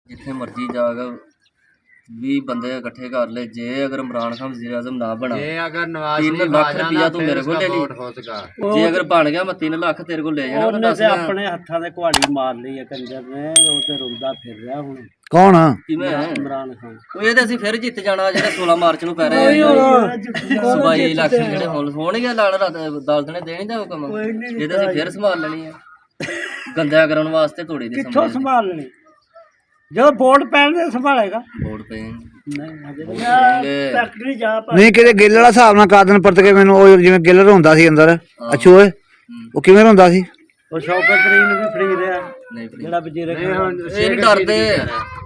जिथे मर्जी जाकर 20 बंदे इकट्ठे कर ले जे अगर इमरान खान वज़ीर आज़म ना बना जे अगर नवाज 3 लाख रुपया तू मेरे को ले ली जे अगर बन गया मैं 3 लाख तेरे को ले जाना ਉਹਨੇ ਤੇ ਆਪਣੇ ਹੱਥਾਂ ਦੇ ਕੁਹਾੜੀ ਮਾਰ ਲਈ ਹੈ ਕੰਜਰ ਨੇ ਉਹ ਤੇ ਰੁੰਦਾ ਫਿਰ ਰਿਹਾ ਹੁਣ ਕੌਣ ਕਿਵੇਂ ਇਮਰਾਨ ਖਾਨ ਉਹ ਇਹਦੇ ਅਸੀਂ ਫਿਰ ਜਿੱਤ ਜਾਣਾ ਜਿਹੜਾ 16 ਮਾਰਚ ਨੂੰ ਪੈ ਰਿਹਾ ਸਬਾਈ ਇਲੈਕਸ਼ਨ ਜਿਹੜੇ ਹੋਣਗੇ ਲਾਣ ਦਲ ਨੇ ਦੇਣੀ ਦਾ ਹੁਕਮ ਇਹਦੇ ਅਸੀਂ ਫਿਰ ਸੰਭਾਲ ਲੈਣੀ ਆ ਗੰਦਿਆ ਕਰਨ ਵਾਸਤੇ ਥੋੜੀ ਦੀ ਕਿੱਥੋਂ ਸੰਭਾਲ ਲੈਣੀ ਜਦੋਂ ਵੋਟ ਪੈਣ ਦੇ ਸੰਭਾਲੇਗਾ ਵੋਟ ਪੈ ਨਹੀਂ ਹਜੇ ਫੈਕਟਰੀ ਜਾ ਨਹੀਂ ਕਿਤੇ ਗਿੱਲ ਵਾਲਾ ਹਿਸਾਬ ਨਾਲ ਕਾਦਨ ਪਰਤ ਕੇ ਮੈਨੂੰ ਉਹ ਜਿਵੇਂ ਗਿੱਲ ਹੁੰਦਾ ਸੀ ਅੰਦਰ ਅੱਛਾ ਓਏ ਉਹ ਕਿਵੇਂ ਹੁੰਦਾ ਸੀ ਉਹ ਸ਼ੌਕਤ ਤਰੀਨ ਵੀ ਫਰੀ ਰਿਹਾ ਨਹੀਂ ਜਿਹੜਾ ਵਜ਼ੀਰ ਇਹ ਡਰਦੇ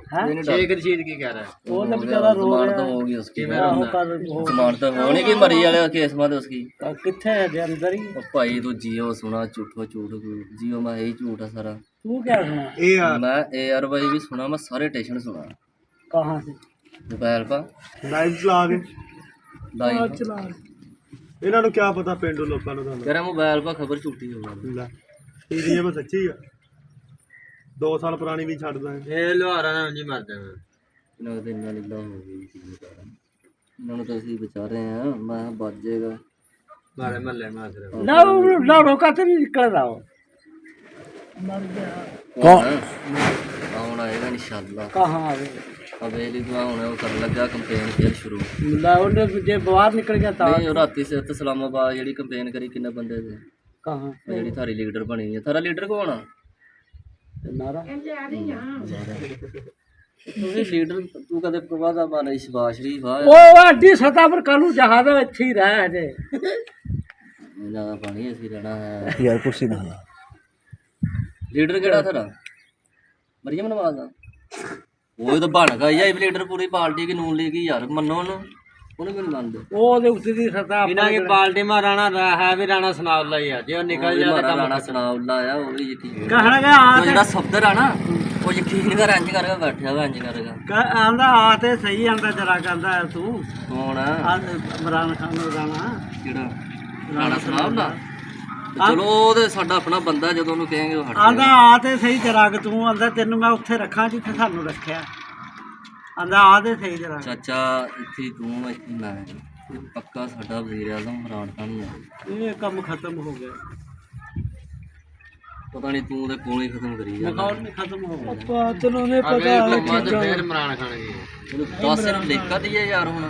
शेख रशीद की कह रहा है ਉਹ ਤਾਂ ਵਿਚਾਰਾ ਰੋ ਜ਼ਮਾਨਤ ਰਿਹਾ ਹੋਗੀ ਉਸकी ਉਹ ਕਰ ਜ਼ਮਾਨਤ ਹੋਣੀ ਕਿ ਮਰੀ ਵਾਲੇ ਕੇਸ ਮਾਦੇ ਉਸकी ਕਿੱਥੇ ਹੈ ਜੇ ਅੰਦਰ ਹੀ ਉਹ ਭਾਈ ਤੂੰ ਜੀਓ ਸੁਣਾ ਝੂਠੋ ਝੂਠ ਜੀਓ ਮੈਂ ਇਹੀ ਝੂਠ ਆ ਸਾਰਾ ਤੂੰ ਕਿਆ ਸੁਣਾ मैं AR भाई भी सुना मैं सारे स्टेशन सुना ਕਹਾਂ ਸੇ मोबाइल पा ਲਾਈਵ ਚਲਾ ਕੇ लाइव ਚਲਾ ਇਹਨਾਂ ਨੂੰ ਕੀ ਪਤਾ ਪਿੰਡੂ ਲੋਕਾਂ ਨੂੰ ਤੁਹਾਨੂੰ तेरा मोबाइल पा खबर झूठी हो गई ਲੈ ਇਹ ਵੀ ਸੱਚੀ ਆ 2 ਸਾਲ ਪੁਰਾਣੀ ਵੀ ਛੱਡਦਾ ਹੈ ये लोहारा ना जी मर जाएगा इन्हों तो इन्ना लीला हो गई इन्होंने तो ऐसे ही बचा रहे हैं मैं बच जाएगा मारे महल्ले में आते रहे ਨਾ ਰੋਕਾ ਤੇ ਨਹੀਂ ਨਿਕਲਦਾ ਉਹ ਮਰ ਗਿਆ कौन आएगा इंशाल्लाह ਕਹਾਂ ਆਵੇ हवेली दुआ होने वो कर लगा कंपेन फिर शुरू ਲੈ ਉਹਨੇ ਜੇ ਬਾਹਰ ਨਿਕਲ ਗਿਆ ਤਾਂ नहीं राती से तो इस्लामाबाद जेडी कंपेन करी किन्ने बंदे थे ਕਹਾਂ जेडी थारी लीडर बनी है थारा लीडर कौन आ ਨਾਰਾ ਤੁਸੀਂ ਲੀਡਰ ਤੂੰ ਕਦੇ ਪ੍ਰਵਾਦਾ ਮਾਰੇ ਸ਼ਬਾਸ਼ ਸ਼ਰੀਫ ਆ ਉਹ ਅੱਡੀ ਸਤਾ ਪਰ ਕਾਨੂੰ ਜਹਾਜ਼ ਇੱਥੇ ਹੀ ਰਹਿ ਜੇ ਇਹਨਾਂ ਪਾਣੀ ਅਸੀਂ ਰਹਿਣਾ ਹੈ ਯਾਰ ਕੁਰਸੀ ਨਾ ਲੀਡਰ ਕਿਹੜਾ ਤੁਹਾਡਾ ਮਰੀਮ ਨਵਾਜ਼ ਦਾ ਉਹ ਤਾਂ ਬਣ ਗਿਆ ਇਹ ਲੀਡਰ ਪੂਰੀ ਪਾਰਟੀ ਦੀ ਨੂਨ ਲੀਗ ਯਾਰ ਮੰਨੋ ਉਹਨੂੰ ਕਿਉਂ ਮੰਨਦੇ ਉਹ ਉਹਦੇ ਉੱਤੇ ਦੀ ਸਤਾ इन्हों की पार्टी में राणा है भी राणा सनाउल्ला ही है जो निकल जाए तो ਰਾਣਾ ਸਨਾਉल्ला ਆ ਉਹ ਵੀ ਯਕੀਨ ਕਹਿਣਗਾ ਉਹ ਜਿਹੜਾ ਸਫਦਰ ਆ ਨਾ ਉਹ ਯਕੀਨ ਕਰ ਇੰਜ ਕਰਕੇ ਬੈਠਿਆ ਵਾ ਇੰਜ ਕਰੇਗਾ ਆਂਦਾ ਆ ਤੇ ਸਹੀ ਆਂਦਾ ਜਰਾ ਕਹਿੰਦਾ ਤੂੰ ਕੌਣ ਆ ਆ ਇਮਰਾਨ ਖਾਨ ਨੂੰ ਰਾਣਾ ਕਿਹੜਾ ਰਾਣਾ ਸਨਾਉल्ला ਚਲੋ ਉਹ ਤੇ ਸਾਡਾ ਆਪਣਾ ਬੰਦਾ ਜਦੋਂ ਉਹਨੂੰ ਕਹਾਂਗੇ ਉਹ ਹਟ ਆਂਦਾ ਆ ਤੇ ਸਹੀ ਜਰਾ ਕਿ ਤੂੰ ਆਂਦਾ ਤੈਨੂੰ ਮੈਂ ਉੱਥੇ ਰੱਖਾਂ ਜਿੱਥੇ ਸਾਨੂੰ ਰੱਖਿਆ ਆਂਦਾ ਆ ਤੇ ਸਹੀ ਜਰਾ ਚਾਚਾ ਇੱਥੇ ਤੂੰ ਇੱਥੇ ਮੈਂ ਇਹ ਪੱਕਾ ਸਾਡਾ ਵਜ਼ੀਰ ਆਜ਼ਮ ਇਮਰਾਨ ਖਾਨ ਹੀ ਆ ਇਹ ਕੰਮ ਖਤਮ ਹੋ ਗਿਆ ਪਤਾ ਨਹੀਂ ਤੂੰ ਉਹਦੇ ਕੋਲ ਹੀ ਖਤਮ ਕਰੀ ਜਾਂਦਾ ਮਖੌਲ ਨਹੀਂ ਖਤਮ ਹੋ ਗਿਆ ਆਪਾਂ ਤੈਨੂੰ ਨੇ फिर इमरान खान की ਉਹਨੂੰ ਦੱਸ ਇਹਨੂੰ ਲਿਖਾ ਦਈਏ ਯਾਰ ਹੁਣ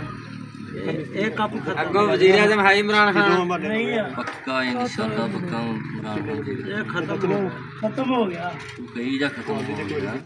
ਇਹ ਕੰਮ ਖਤਮ अगो वजीर आजम है इमरान खान ਨਹੀਂ ਆ ਪੱਕਾ ਇਨਸ਼ਾਅੱਲਾ ਪੱਕਾ ਇਮਰਾਨ ਖਾਨ ਜੀ ਇਹ ਖਤਮ ਹੋ ਗਿਆ ਤੂੰ ਕਹੀ ਜਾ ਖਤਮ ਹੋ ਗਿਆ